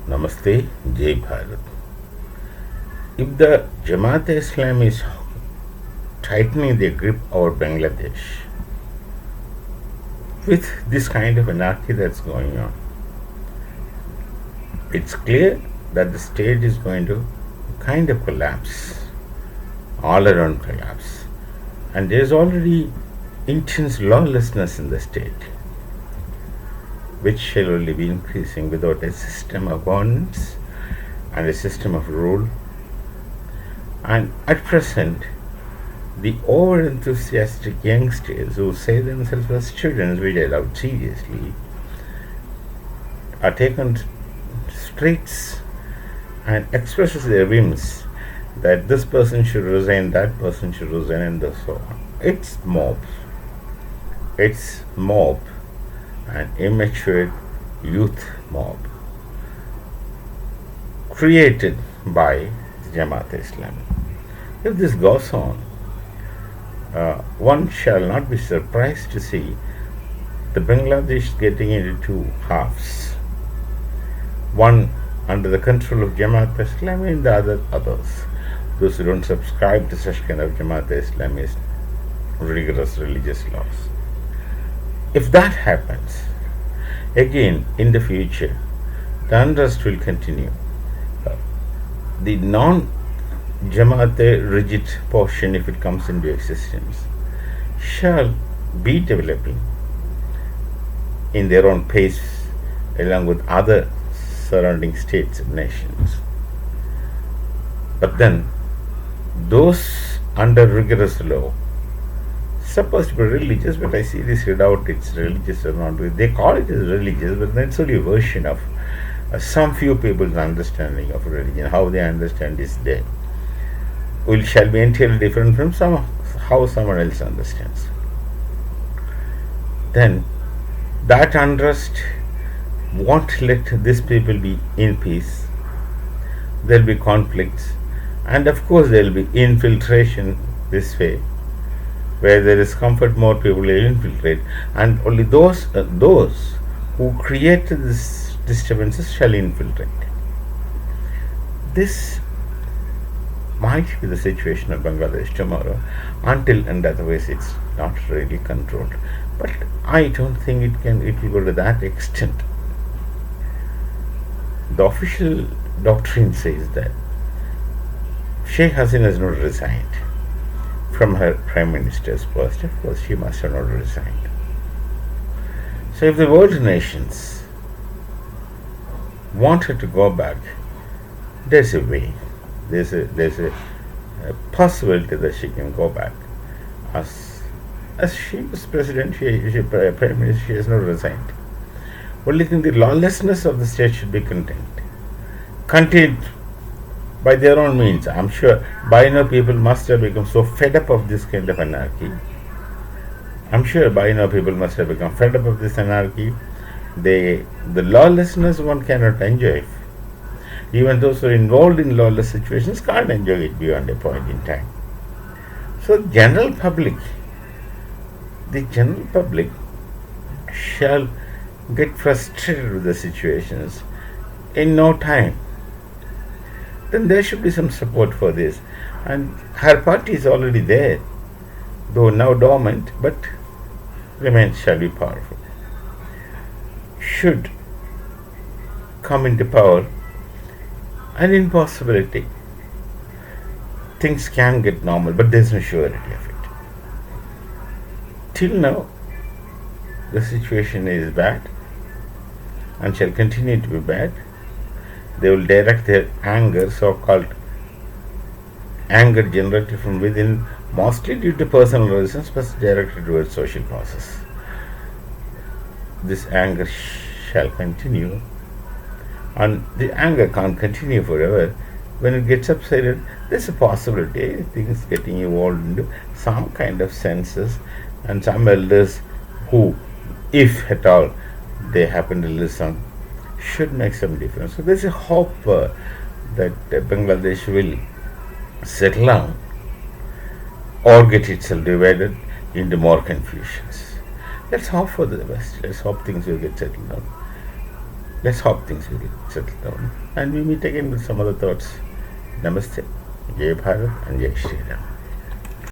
Namaste, Jai Bharat. If the Jamaat Islam is tightening their grip over Bangladesh with this kind of anarchy that's going on, it's clear that the state is going to kind of collapse, all around collapse. And there's already intense lawlessness in the state, which shall only be increasing without a system of governance and a system of rule. And at present, the over enthusiastic youngsters who say themselves as students, which I love seriously, are taken streets and expresses their whims that this person should resign, that person should resign, and so on. It's mob. It's mob, an immature youth mob created by the Jamaat Islami. If this goes on, one shall not be surprised to see the Bangladesh getting into two halves. One under the control of Jamaat Islami and the other others. Those who don't subscribe to such kind of Jamaat Islamist rigorous religious laws. If that happens, again in the future, the unrest will continue. The non-Jamaat rigid portion, if it comes into existence, shall be developing in their own pace along with other surrounding states and nations. But then, those under rigorous law, supposed to be religious, but I seriously doubt it's religious or not. They call it as religious, but that's only a version of some few people's understanding of religion. How they understand is there. Shall be entirely different from how someone else understands. Then that unrest won't let these people be in peace. There will be conflicts, and of course there will be infiltration this way. Where there is comfort, more people will infiltrate, and only those who created these disturbances shall infiltrate. This might be the situation of Bangladesh tomorrow, until and otherwise it's not really controlled. But I don't think it will go to that extent. The official doctrine says that Sheikh Hasina has not resigned from her prime minister's post. Of course, she must have not resigned. So, if the world nations want her to go back, there's a way. There's a possibility that she can go back. As she was president, she prime minister, she has not resigned. Only thing, the lawlessness of the state should be contained by their own means. I'm sure by now people must have become so fed up of this kind of anarchy. I'm sure by now people must have become fed up of this anarchy. The lawlessness one cannot enjoy. Even those who are involved in lawless situations can't enjoy it beyond a point in time. So the general public shall get frustrated with the situations in no time. Then there should be some support for this. And her party is already there, though now dormant, but remains shall be powerful. Should come into power, an impossibility. Things can get normal, but there's no surety of it. Till now, the situation is bad and shall continue to be bad. They will direct their anger, so-called anger generated from within, mostly due to personal reasons, but directed towards social causes. This anger shall continue, and the anger can't continue forever. When it gets subsided, there's a possibility things getting evolved into some kind of census, and some elders who, if at all they happen to listen, should make some difference. So there's a hope that Bangladesh will settle down or get itself divided into more confusions. Let's hope for the best. Let's hope things will get settled down. Let's hope things will settle down and we meet again with some other thoughts. Namaste, Jai Bharat and Jai Shri Ram.